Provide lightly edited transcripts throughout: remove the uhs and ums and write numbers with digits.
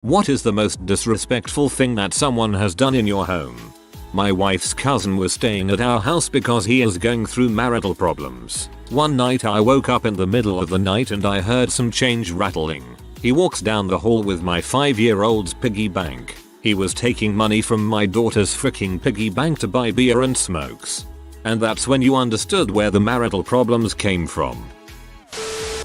What is the most disrespectful thing that someone has done in your home? My wife's cousin was staying at our house because he is going through marital problems. One night I woke up in the middle of the night and I heard some change rattling. He walks down the hall with my 5-year-old's piggy bank. He was taking money from my daughter's freaking piggy bank to buy beer and smokes. And that's when you understood where the marital problems came from.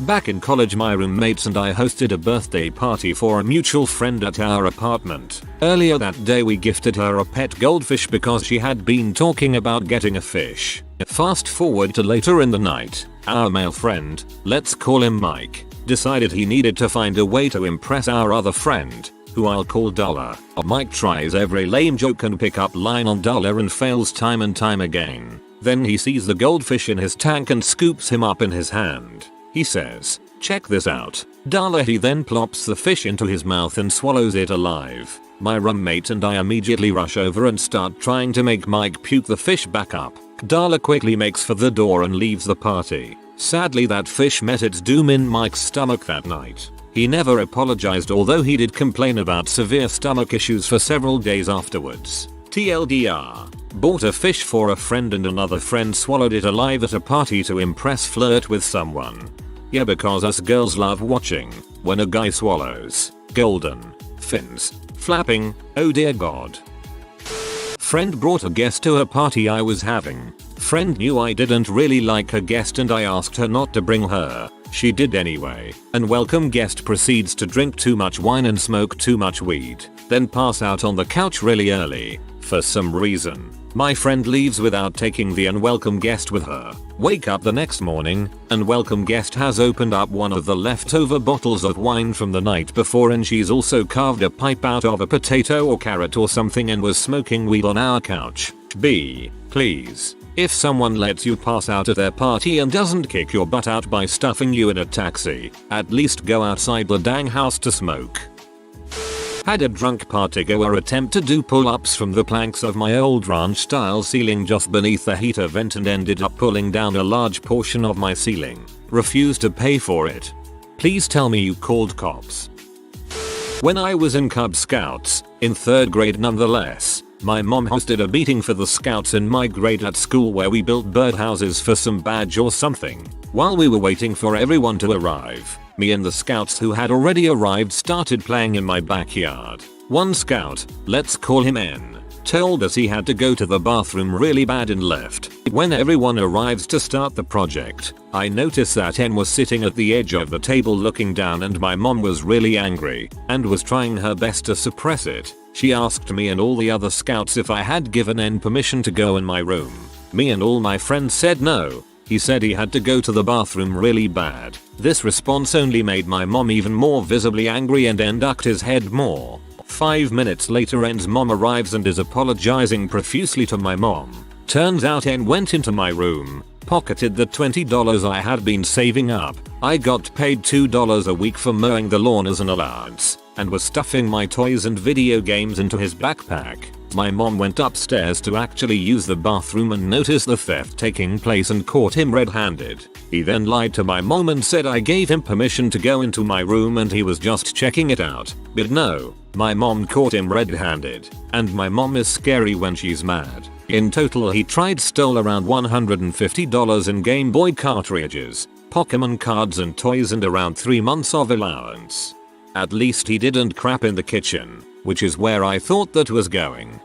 Back in college, my roommates and I hosted a birthday party for a mutual friend at our apartment. Earlier that day we gifted her a pet goldfish because she had been talking about getting a fish. Fast forward to later in the night, our male friend, let's call him Mike, decided he needed to find a way to impress our other friend, who I'll call Dollar. Mike tries every lame joke and pick-up line on Dollar and fails time and time again. Then he sees the goldfish in his tank and scoops him up in his hand. He says, "Check this out, Dollar." He then plops the fish into his mouth and swallows it alive. My roommate and I immediately rush over and start trying to make Mike puke the fish back up. Dollar quickly makes for the door and leaves the party. Sadly, that fish met its doom in Mike's stomach that night. He never apologized, although he did complain about severe stomach issues for several days afterwards. TLDR. Bought a fish for a friend and another friend swallowed it alive at a party to impress, flirt with someone. Yeah, because us girls love watching when a guy swallows. Golden. Fins. Flapping. Oh dear god. Friend brought a guest to a party I was having. Friend knew I didn't really like her guest and I asked her not to bring her. She did anyway. Unwelcome guest proceeds to drink too much wine and smoke too much weed. Then pass out on the couch really early. For some reason, my friend leaves without taking the unwelcome guest with her. Wake up the next morning, unwelcome guest has opened up one of the leftover bottles of wine from the night before and she's also carved a pipe out of a potato or carrot or something and was smoking weed on our couch. B. Please. If someone lets you pass out at their party and doesn't kick your butt out by stuffing you in a taxi, at least go outside the dang house to smoke. Had a drunk partygoer attempt to do pull-ups from the planks of my old ranch-style ceiling just beneath the heater vent and ended up pulling down a large portion of my ceiling. Refused to pay for it. Please tell me you called cops. When I was in Cub Scouts, in 3rd grade nonetheless, my mom hosted a meeting for the scouts in my grade at school where we built birdhouses for some badge or something. While we were waiting for everyone to arrive, me and the scouts who had already arrived started playing in my backyard. One scout, let's call him N, told us he had to go to the bathroom really bad and left. When everyone arrives to start the project, I noticed that N was sitting at the edge of the table looking down and my mom was really angry and was trying her best to suppress it. She asked me and all the other scouts if I had given N permission to go in my room. Me and all my friends said no. He said he had to go to the bathroom really bad. This response only made my mom even more visibly angry and N ducked his head more. 5 minutes later N's mom arrives and is apologizing profusely to my mom. Turns out N went into my room, pocketed the $20 I had been saving up. I got paid $2 a week for mowing the lawn as an allowance, and was stuffing my toys and video games into his backpack. My mom went upstairs to actually use the bathroom and noticed the theft taking place and caught him red-handed. He then lied to my mom and said I gave him permission to go into my room and he was just checking it out. But no, my mom caught him red-handed, and my mom is scary when she's mad. In total he stole around $150 in Game Boy cartridges, Pokemon cards and toys and around 3 months of allowance. At least he didn't crap in the kitchen, which is where I thought that was going.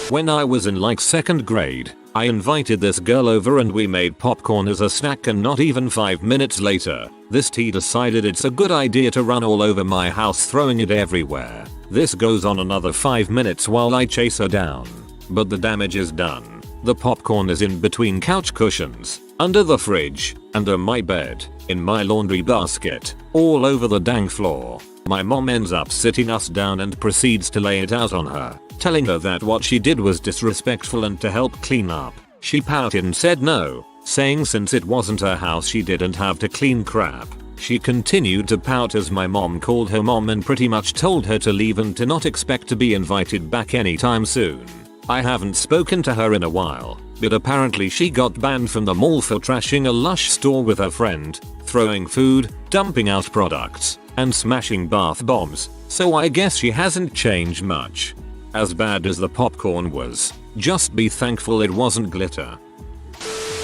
When I was in like 2nd grade, I invited this girl over and we made popcorn as a snack and not even 5 minutes later, this T decided it's a good idea to run all over my house throwing it everywhere. This goes on another 5 minutes while I chase her down. But the damage is done. The popcorn is in between couch cushions, under the fridge, under my bed, in my laundry basket, all over the dang floor. My mom ends up sitting us down and proceeds to lay it out on her, telling her that what she did was disrespectful and to help clean up. She pouted and said no, saying since it wasn't her house she didn't have to clean crap. She continued to pout as my mom called her mom and pretty much told her to leave and to not expect to be invited back anytime soon. I haven't spoken to her in a while, but apparently she got banned from the mall for trashing a Lush store with her friend, throwing food, dumping out products, and smashing bath bombs, so I guess she hasn't changed much. As bad as the popcorn was, just be thankful it wasn't glitter.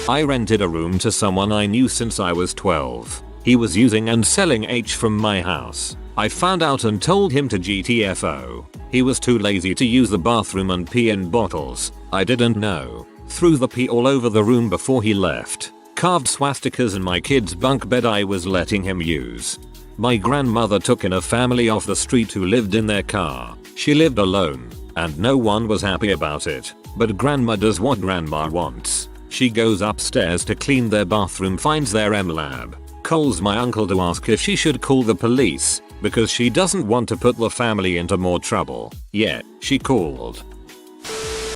I rented a room to someone I knew since I was 12. He was using and selling H from my house. I found out and told him to GTFO. He was too lazy to use the bathroom and pee in bottles. I didn't know. Threw the pee all over the room before he left. Carved swastikas in my kid's bunk bed I was letting him use. My grandmother took in a family off the street who lived in their car. She lived alone, and no one was happy about it. But grandma does what grandma wants. She goes upstairs to clean their bathroom, finds their M-Lab. Calls my uncle to ask if she should call the police, because she doesn't want to put the family into more trouble. Yeah, she called.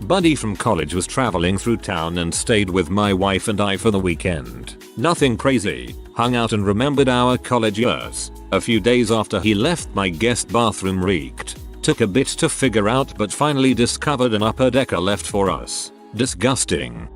Buddy from college was traveling through town and stayed with my wife and I for the weekend. Nothing crazy. Hung out and remembered our college years. A few days after he left, my guest bathroom reeked. Took a bit to figure out but finally discovered an upper decker left for us. Disgusting.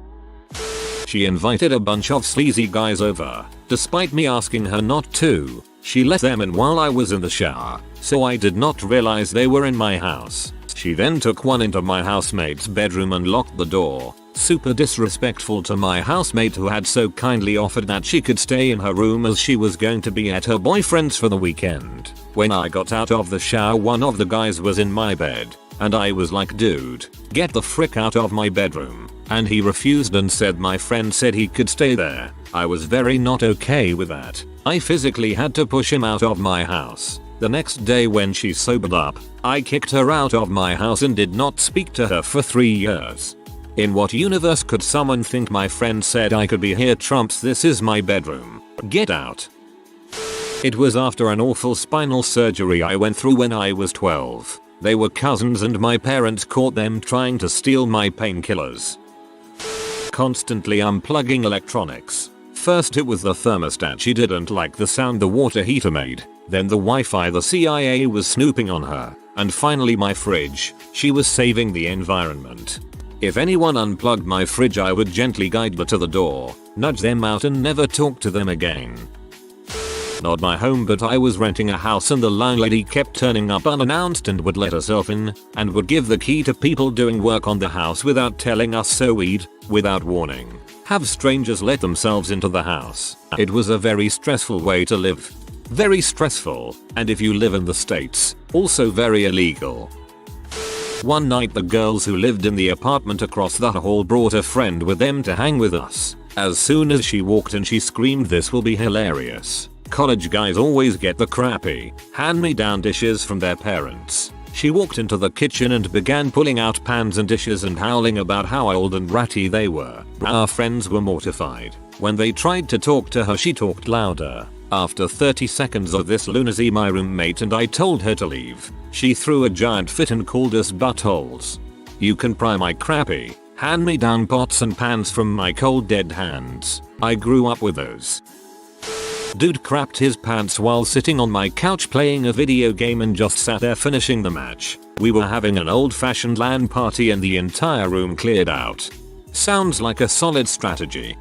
She invited a bunch of sleazy guys over. Despite me asking her not to, she let them in while I was in the shower, so I did not realize they were in my house. She then took one into my housemate's bedroom and locked the door. Super disrespectful to my housemate who had so kindly offered that she could stay in her room as she was going to be at her boyfriend's for the weekend. When I got out of the shower, one of the guys was in my bed, and I was like, dude, get the frick out of my bedroom. And he refused and said my friend said he could stay there. I was very not okay with that. I physically had to push him out of my house. The next day when she sobered up, I kicked her out of my house and did not speak to her for 3 years. In what universe could someone think my friend said I could be here trumps this is my bedroom? Get out. It was after an awful spinal surgery I went through when I was 12. They were cousins and my parents caught them trying to steal my painkillers. Constantly unplugging electronics. First it was the thermostat, she didn't like the sound the water heater made. Then the Wi-Fi, the CIA was snooping on her. And finally my fridge, she was saving the environment. If anyone unplugged my fridge I would gently guide them to the door, nudge them out and never talk to them again. Not my home, but I was renting a house and the landlady kept turning up unannounced and would let herself in, and would give the key to people doing work on the house without telling us, so we'd, without warning, have strangers let themselves into the house. It was a very stressful way to live. Very stressful, and if you live in the States, also very illegal. One night the girls who lived in the apartment across the hall brought a friend with them to hang with us. As soon as she walked in she screamed, "This will be hilarious." College guys always get the crappy, hand-me-down dishes from their parents. She walked into the kitchen and began pulling out pans and dishes and howling about how old and ratty they were. Our friends were mortified. When they tried to talk to her she talked louder. After 30 seconds of this lunacy my roommate and I told her to leave. She threw a giant fit and called us buttholes. You can pry my crappy, hand-me-down pots and pans from my cold dead hands. I grew up with those. Dude crapped his pants while sitting on my couch playing a video game and just sat there finishing the match. We were having an old-fashioned LAN party and the entire room cleared out. Sounds like a solid strategy.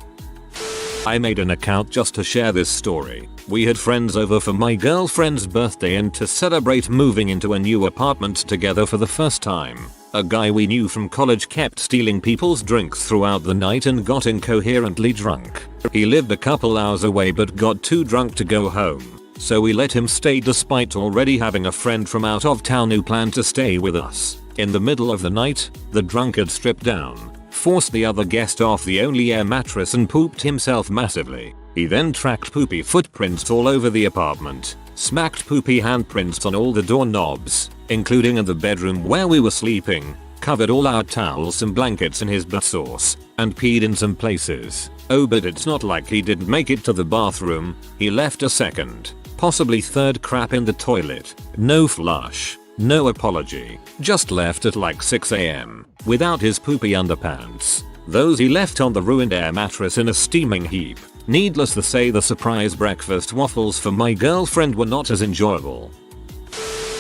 I made an account just to share this story. We had friends over for my girlfriend's birthday and to celebrate moving into a new apartment together for the first time. A guy we knew from college kept stealing people's drinks throughout the night and got incoherently drunk. He lived a couple hours away but got too drunk to go home, so we let him stay despite already having a friend from out of town who planned to stay with us. In the middle of the night, the drunkard stripped down, forced the other guest off the only air mattress and pooped himself massively. He then tracked poopy footprints all over the apartment, smacked poopy handprints on all the doorknobs, including in the bedroom where we were sleeping, covered all our towels and blankets in his butt sauce, and peed in some places. Oh, but it's not like he didn't make it to the bathroom. He left a second, possibly third crap in the toilet. No flush, no apology, just left at like 6 AM, without his poopy underpants. Those he left on the ruined air mattress in a steaming heap. Needless to say, the surprise breakfast waffles for my girlfriend were not as enjoyable.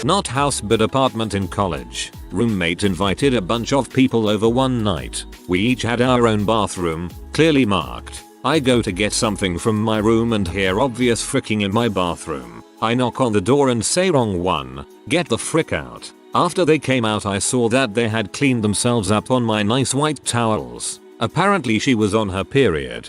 Not house but apartment in college. Roommate invited a bunch of people over one night. We each had our own bathroom, clearly marked. I go to get something from my room and hear obvious fricking in my bathroom. I knock on the door and say wrong one, get the frick out. After they came out I saw that they had cleaned themselves up on my nice white towels. Apparently she was on her period.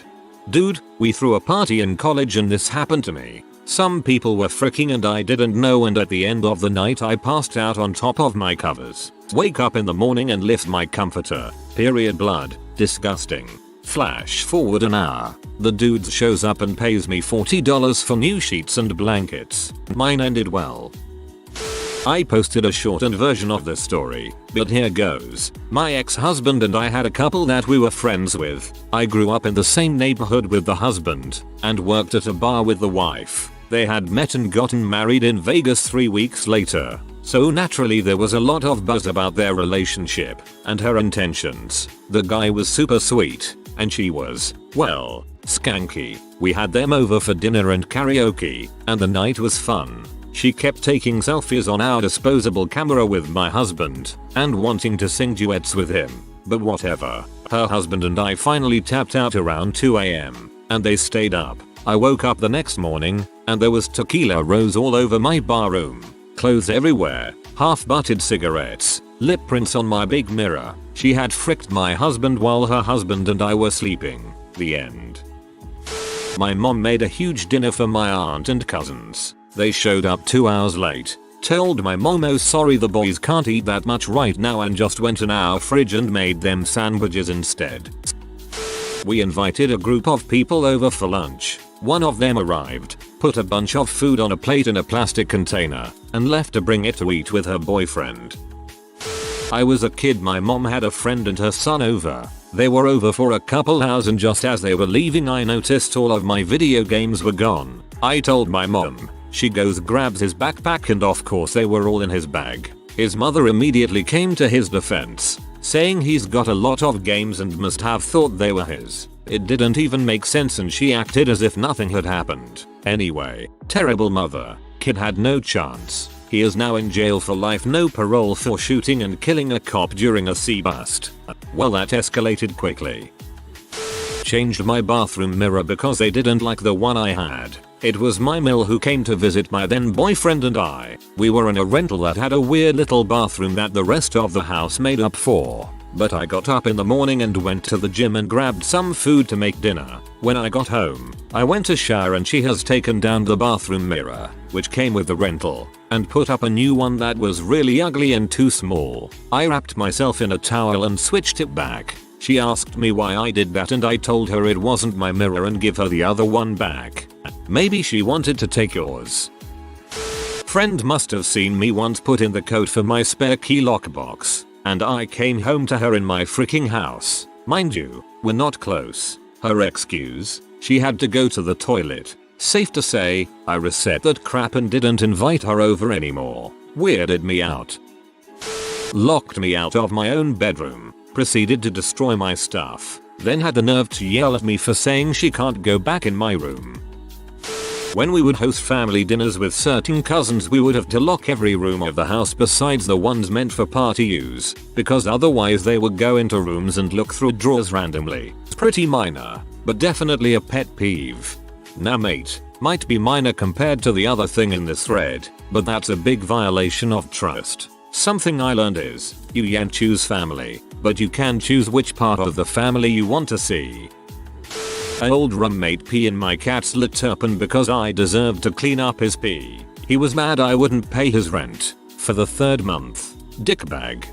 Dude, we threw a party in college and this happened to me. Some people were fricking and I didn't know, and at the end of the night I passed out on top of my covers. Wake up in the morning and lift my comforter. Period blood. Disgusting. Flash forward an hour. The dude shows up and pays me $40 for new sheets and blankets. Mine ended well. I posted a shortened version of this story, but here goes. My ex-husband and I had a couple that we were friends with. I grew up in the same neighborhood with the husband and worked at a bar with the wife. They had met and gotten married in Vegas 3 weeks later. So naturally there was a lot of buzz about their relationship and her intentions. The guy was super sweet and she was, well, skanky. We had them over for dinner and karaoke and the night was fun. She kept taking selfies on our disposable camera with my husband and wanting to sing duets with him. But whatever. Her husband and I finally tapped out around 2 AM and they stayed up. I woke up the next morning and there was tequila rose all over my bar room. Clothes everywhere, half-butted cigarettes, lip prints on my big mirror. She had fricked my husband while her husband and I were sleeping. The end. My mom made a huge dinner for my aunt and cousins. They showed up 2 hours late. Told my mom, oh sorry the boys can't eat that much right now, and just went in our fridge and made them sandwiches instead. We invited a group of people over for lunch. One of them arrived, put a bunch of food on a plate in a plastic container, and left to bring it to eat with her boyfriend. I was a kid, my mom had a friend and her son over. They were over for a couple hours and just as they were leaving I noticed all of my video games were gone. I told my mom. She goes grabs his backpack and of course they were all in his bag. His mother immediately came to his defense, saying he's got a lot of games and must have thought they were his. It didn't even make sense and she acted as if nothing had happened. Anyway, terrible mother. Kid had no chance. He is now in jail for life, no parole, for shooting and killing a cop during a sea bust. Well, that escalated quickly. Changed my bathroom mirror because they didn't like the one I had. It was my mill who came to visit my then boyfriend and I. We were in a rental that had a weird little bathroom that the rest of the house made up for. But I got up in the morning and went to the gym and grabbed some food to make dinner. When I got home, I went to shower and she has taken down the bathroom mirror, which came with the rental, and put up a new one that was really ugly and too small. I wrapped myself in a towel and switched it back. She asked me why I did that and I told her it wasn't my mirror and give her the other one back. Maybe she wanted to take yours. Friend must have seen me once put in the code for my spare key lockbox, and I came home to her in my freaking house. Mind you, we're not close. Her excuse? She had to go to the toilet. Safe to say, I reset that crap and didn't invite her over anymore. Weirded me out. Locked me out of my own bedroom. Proceeded to destroy my stuff. Then had the nerve to yell at me for saying she can't go back in my room. When we would host family dinners with certain cousins, we would have to lock every room of the house besides the ones meant for party use, because otherwise they would go into rooms and look through drawers randomly. It's pretty minor, but definitely a pet peeve. Now mate, might be minor compared to the other thing in this thread, but that's a big violation of trust. Something I learned is, you can't choose family, but you can choose which part of the family you want to see. An old roommate pee in my cat's litter pen because I deserved to clean up his pee. He was mad I wouldn't pay his rent for the 3rd month. Dickbag.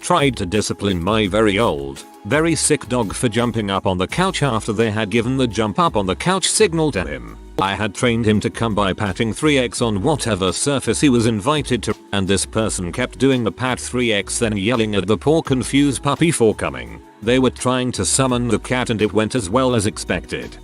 Tried to discipline my very old, very sick dog for jumping up on the couch after they had given the jump up on the couch signal to him. I had trained him to come by patting 3x on whatever surface he was invited to, and this person kept doing the pat 3x then yelling at the poor confused puppy for coming. They were trying to summon the cat and it went as well as expected.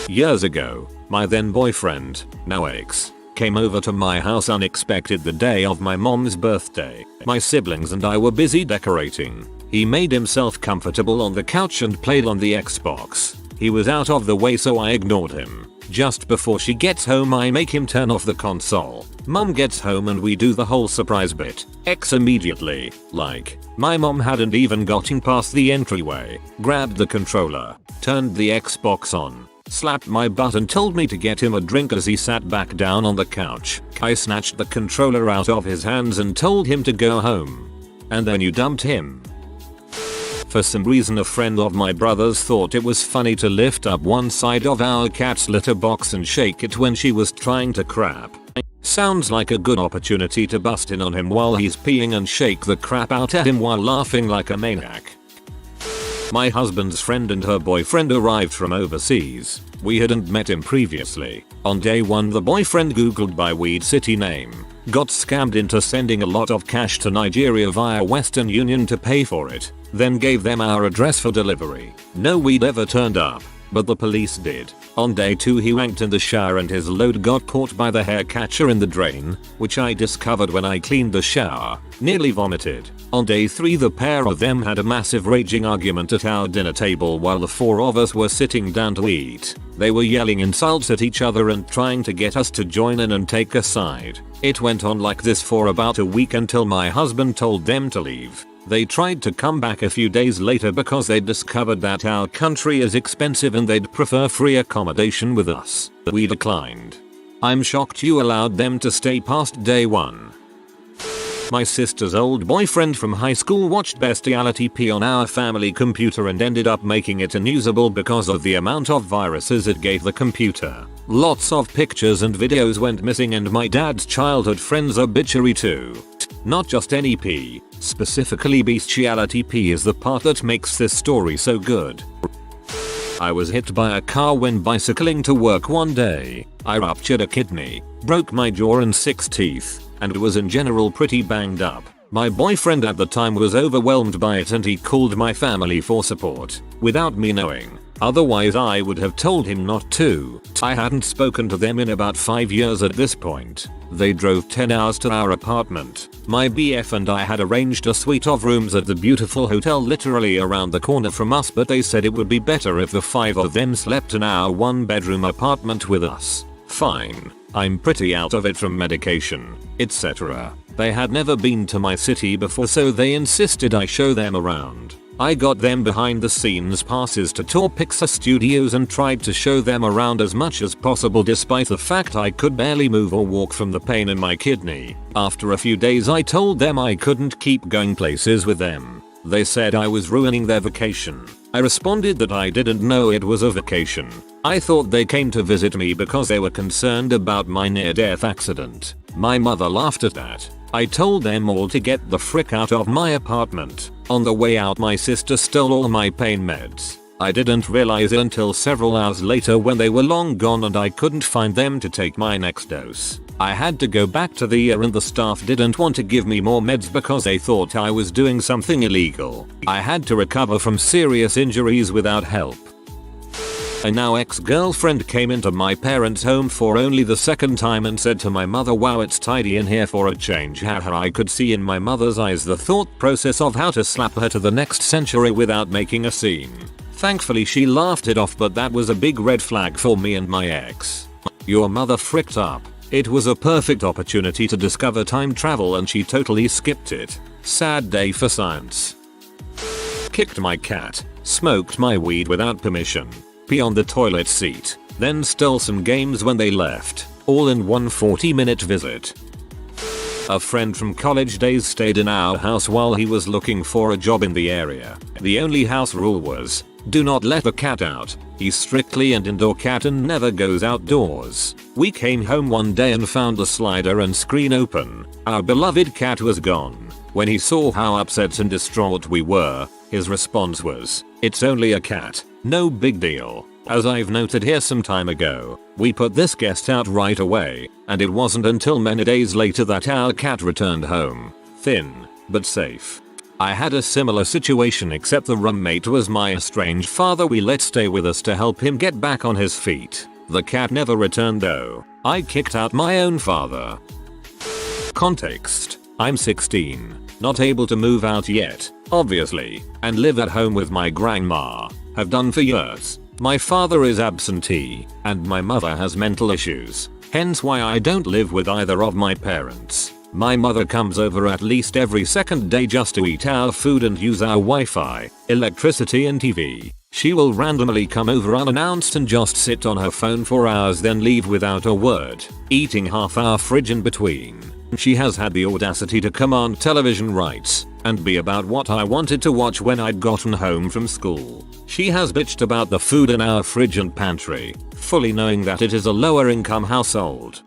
Years ago, my then boyfriend, now ex, came over to my house unexpected the day of my mom's birthday. My siblings and I were busy decorating. He made himself comfortable on the couch and played on the Xbox. He was out of the way so I ignored him. Just before she gets home I make him turn off the console. Mom gets home and we do the whole surprise bit. X immediately, like, my mom hadn't even gotten past the entryway, grabbed the controller, turned the Xbox on, slapped my butt and told me to get him a drink as he sat back down on the couch. I snatched the controller out of his hands and told him to go home. And then you dumped him. For some reason a friend of my brother's thought it was funny to lift up one side of our cat's litter box and shake it when she was trying to crap. Sounds like a good opportunity to bust in on him while he's peeing and shake the crap out at him while laughing like a maniac. My husband's friend and her boyfriend arrived from overseas. We hadn't met him previously. On day 1 the boyfriend googled by weed city name, got scammed into sending a lot of cash to Nigeria via Western Union to pay for it, then gave them our address for delivery. No weed ever turned up, but the police did. On day 2 he wanked in the shower and his load got caught by the hair catcher in the drain, which I discovered when I cleaned the shower. Nearly vomited. On day 3 the pair of them had a massive raging argument at our dinner table while the 4 of us were sitting down to eat. They were yelling insults at each other and trying to get us to join in and take a side. It went on like this for about a week until my husband told them to leave. They tried to come back a few days later because they discovered that our country is expensive and they'd prefer free accommodation with us. We declined. I'm shocked you allowed them to stay past day 1. My sister's old boyfriend from high school watched bestiality pee on our family computer and ended up making it unusable because of the amount of viruses it gave the computer. Lots of pictures and videos went missing and my dad's childhood friends are bitchery too. Not just any pee, specifically bestiality pee is the part that makes this story so good. I was hit by a car when bicycling to work one day. I ruptured a kidney, broke my jaw and 6 teeth, and was in general pretty banged up. My boyfriend at the time was overwhelmed by it and he called my family for support, without me knowing. Otherwise I would have told him not to. I hadn't spoken to them in about 5 years at this point. They drove 10 hours to our apartment. My BF and I had arranged a suite of rooms at the beautiful hotel literally around the corner from us, but they said it would be better if the 5 of them slept in our 1-bedroom apartment with us. Fine. I'm pretty out of it from medication, etc. They had never been to my city before so they insisted I show them around. I got them behind the scenes passes to tour Pixar Studios and tried to show them around as much as possible despite the fact I could barely move or walk from the pain in my kidney. After a few days I told them I couldn't keep going places with them. They said I was ruining their vacation. I responded that I didn't know it was a vacation. I thought they came to visit me because they were concerned about my near-death accident. My mother laughed at that. I told them all to get the frick out of my apartment. On the way out my sister stole all my pain meds. I didn't realize it until several hours later when they were long gone and I couldn't find them to take my next dose. I had to go back to the ER and the staff didn't want to give me more meds because they thought I was doing something illegal. I had to recover from serious injuries without help. A now ex-girlfriend came into my parents' home for only the second time and said to my mother, "Wow, it's tidy in here for a change." Haha, I could see in my mother's eyes the thought process of how to slap her to the next century without making a scene. Thankfully she laughed it off, but that was a big red flag for me and my ex. Your mother fricked up. It was a perfect opportunity to discover time travel and she totally skipped it. Sad day for science. Kicked my cat, smoked my weed without permission, pee on the toilet seat, then stole some games when they left, all in one 40-minute visit. A friend from college days stayed in our house while he was looking for a job in the area. The only house rule was, do not let the cat out. He's strictly an indoor cat and never goes outdoors. We came home one day and found the slider and screen open. Our beloved cat was gone. When he saw how upset and distraught we were, his response was, "It's only a cat, no big deal." As I've noted here some time ago, we put this guest out right away, and it wasn't until many days later that our cat returned home, thin, but safe. I had a similar situation except the roommate was my estranged father we let stay with us to help him get back on his feet. The cat never returned though. I kicked out my own father. Context: I'm 16, not able to move out yet, obviously, and live at home with my grandma. Have done for years. My father is absentee, and my mother has mental issues, hence why I don't live with either of my parents. My mother comes over at least every second day just to eat our food and use our Wi-Fi, electricity and TV. She will randomly come over unannounced and just sit on her phone for hours then leave without a word, eating half our fridge in between. She has had the audacity to command television rights and be about what I wanted to watch when I'd gotten home from school. She has bitched about the food in our fridge and pantry, fully knowing that it is a lower income household.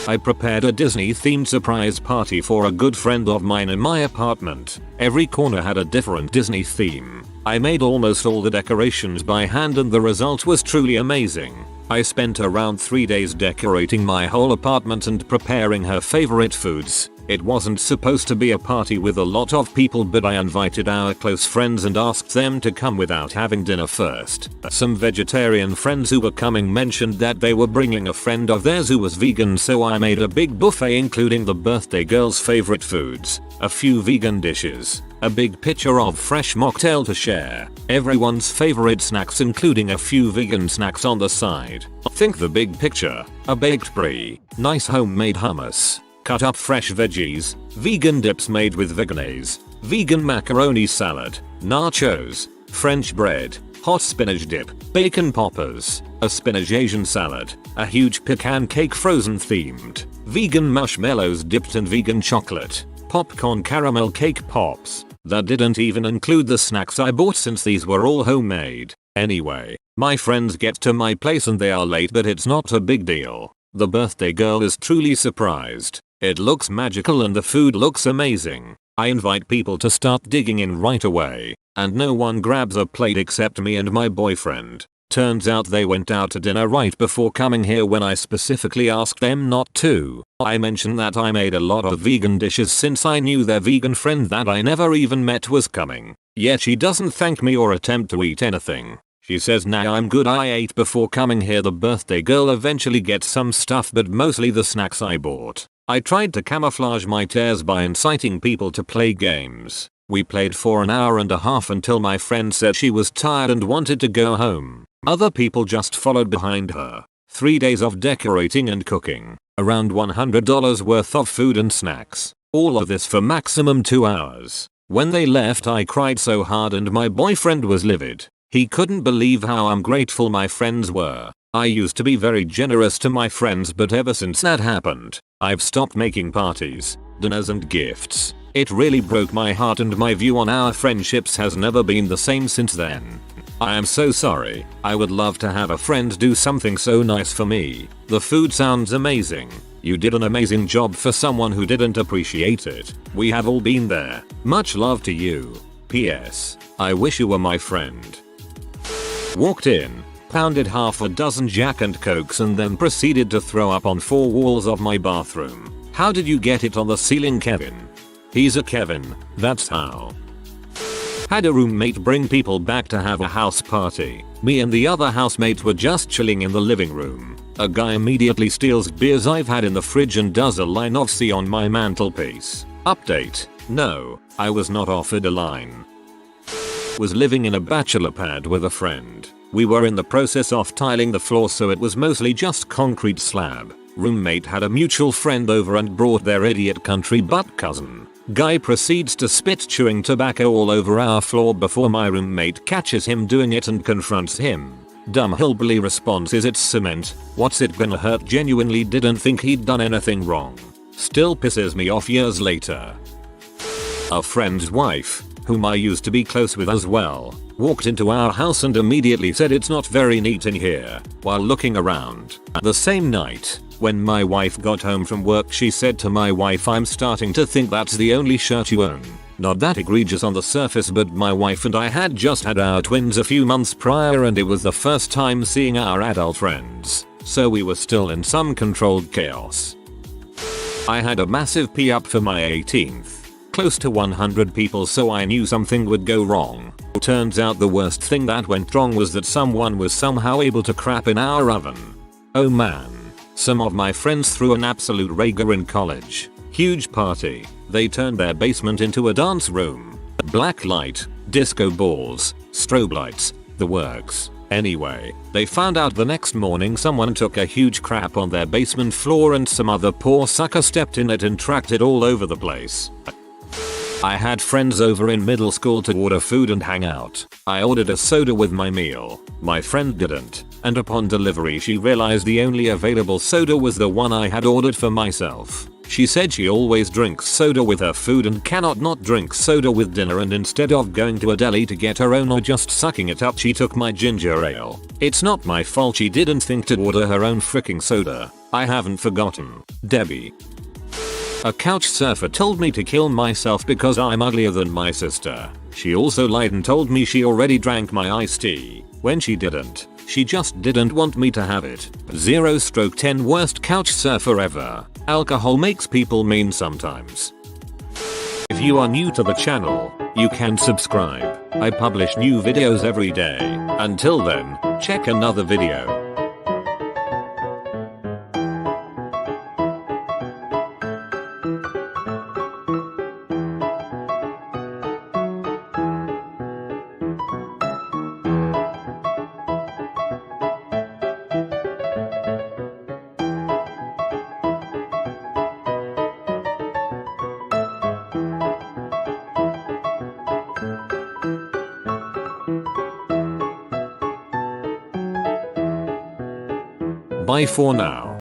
I prepared a Disney-themed surprise party for a good friend of mine in my apartment. Every corner had a different Disney theme. I made almost all the decorations by hand and the result was truly amazing. I spent around 3 days decorating my whole apartment and preparing her favorite foods. It wasn't supposed to be a party with a lot of people, but I invited our close friends and asked them to come without having dinner first. Some vegetarian friends who were coming mentioned that they were bringing a friend of theirs who was vegan, so I made a big buffet including the birthday girl's favorite foods, a few vegan dishes, a big pitcher of fresh mocktail to share, everyone's favorite snacks including a few vegan snacks on the side. Think the big picture, a baked brie, nice homemade hummus, cut up fresh veggies, vegan dips made with veganese, vegan macaroni salad, nachos, French bread, hot spinach dip, bacon poppers, a spinach Asian salad, a huge pecan cake frozen themed, vegan marshmallows dipped in vegan chocolate, popcorn caramel cake pops. That didn't even include the snacks I bought since these were all homemade. Anyway, my friends get to my place and they are late, but it's not a big deal. The birthday girl is truly surprised. It looks magical and the food looks amazing. I invite people to start digging in right away, and no one grabs a plate except me and my boyfriend. Turns out they went out to dinner right before coming here when I specifically asked them not to. I mentioned that I made a lot of vegan dishes since I knew their vegan friend that I never even met was coming. Yet she doesn't thank me or attempt to eat anything. She says nah, I'm good, I ate before coming here. The birthday girl eventually gets some stuff, but mostly the snacks I bought. I tried to camouflage my tears by inciting people to play games. We played for an hour and a half until my friend said she was tired and wanted to go home. Other people just followed behind her. 3 days of decorating and cooking. Around $100 worth of food and snacks. All of this for maximum 2 hours. When they left I cried so hard and my boyfriend was livid. He couldn't believe how ungrateful my friends were. I used to be very generous to my friends, but ever since that happened, I've stopped making parties, dinners and gifts. It really broke my heart and my view on our friendships has never been the same since then. I am so sorry. I would love to have a friend do something so nice for me. The food sounds amazing. You did an amazing job for someone who didn't appreciate it. We have all been there. Much love to you. P.S. I wish you were my friend. Walked in, pounded half a dozen Jack and Cokes and then proceeded to throw up on 4 walls of my bathroom. How did you get it on the ceiling, Kevin? He's a Kevin, that's how. Had a roommate bring people back to have a house party. Me and the other housemates were just chilling in the living room. A guy immediately steals beers I've had in the fridge and does a line of C on my mantelpiece. Update: no, I was not offered a line. Was living in a bachelor pad with a friend. We were in the process of tiling the floor, so it was mostly just concrete slab. Roommate had a mutual friend over and brought their idiot country butt cousin. Guy proceeds to spit chewing tobacco all over our floor before my roommate catches him doing it and confronts him. Dumb hillbilly response is it's cement, what's it gonna hurt? Genuinely didn't think he'd done anything wrong. Still pisses me off years later. A friend's wife, whom I used to be close with as well, walked into our house and immediately said it's not very neat in here while looking around. The same night, when my wife got home from work, she said to my wife, I'm starting to think that's the only shirt you own. Not that egregious on the surface, but my wife and I had just had our twins a few months prior and it was the first time seeing our adult friends, so we were still in some controlled chaos. I had a massive pee up for my 18th. Close to 100 people, so I knew something would go wrong. Turns out the worst thing that went wrong was that someone was somehow able to crap in our oven. Oh man. Some of my friends threw an absolute rager in college. Huge party. They turned their basement into a dance room. Black light, disco balls, strobe lights, the works. Anyway, they found out the next morning someone took a huge crap on their basement floor and some other poor sucker stepped in it and tracked it all over the place. I had friends over in middle school to order food and hang out. I ordered a soda with my meal. My friend didn't, and upon delivery she realized the only available soda was the one I had ordered for myself. She said she always drinks soda with her food and cannot not drink soda with dinner, and instead of going to a deli to get her own or just sucking it up, she took my ginger ale. It's not my fault she didn't think to order her own freaking soda. I haven't forgotten. Debbie. A couch surfer told me to kill myself because I'm uglier than my sister. She also lied and told me she already drank my iced tea, when she didn't. She just didn't want me to have it. 0/10 worst couch surfer ever. Alcohol makes people mean sometimes. If you are new to the channel, you can subscribe. I publish new videos every day. Until then, check another video. Bye for now.